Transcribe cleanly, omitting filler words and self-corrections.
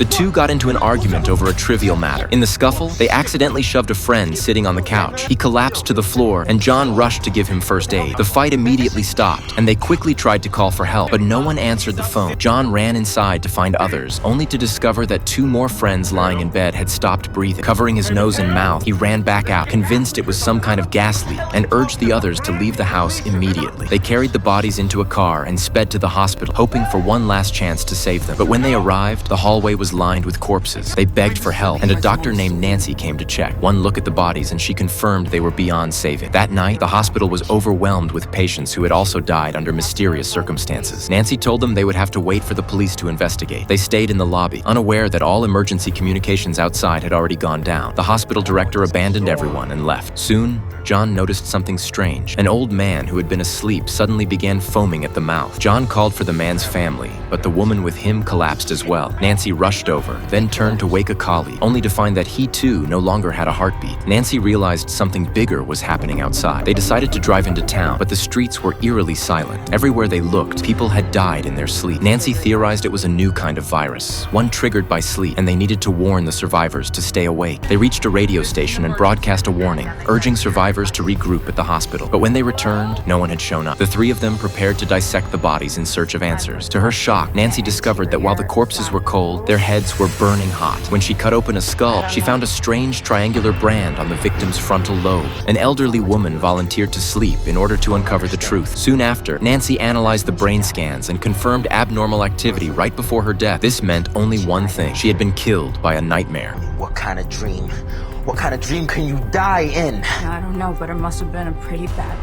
The two got into an argument over a trivial matter. In the scuffle, they accidentally shoved a friend sitting on the couch. He collapsed to the floor, and John rushed to give him first aid. The fight immediately stopped, and they quickly tried to call for help, but no one answered the phone. John ran inside to find others, only to discover that two more friends lying in bed had stopped breathing. Covering his nose and mouth, he ran back out, convinced it was some kind of gas leak, and urged the others to leave the house immediately. They carried the bodies into a car and sped to the hospital, hoping for one last chance to save them. But when they arrived, the hallway was lined with corpses. They begged for help, and a doctor named Nancy came to check. One look at the bodies, and she confirmed they were beyond saving. That night, the hospital was overwhelmed with patients who had also died under mysterious circumstances. Nancy told them they would have to wait for the police to investigate. They stayed in the lobby, unaware that all emergency communications outside had already gone down. The hospital director abandoned everyone and left. Soon, John noticed something strange. An old man who had been asleep suddenly began foaming at the mouth. John called for the man's family, but the woman with him collapsed as well. Nancy rushed over, then turned to wake a colleague, only to find that he too no longer had a heartbeat. Nancy realized something bigger was happening outside. They decided to drive into town, but the streets were eerily silent. Everywhere they looked, people had died in their sleep. Nancy theorized it was a new kind of virus, one triggered by sleep, and they needed to warn the survivors to stay awake. They reached a radio station and broadcast a warning, urging survivors to regroup at the hospital. But when they returned, no one had shown up. The three of them prepared to dissect the bodies in search of answers. To her shock, Nancy discovered that while the corpses were cold, their heads were burning hot. When she cut open a skull, she found a strange triangular brand on the victim's frontal lobe. An elderly woman volunteered to sleep in order to uncover the truth. Soon after, Nancy analyzed the brain scans and confirmed abnormal activity right before her death. This meant only one thing: she had been killed by a nightmare. What kind of dream? What kind of dream can you die in? I don't know, but it must have been a pretty bad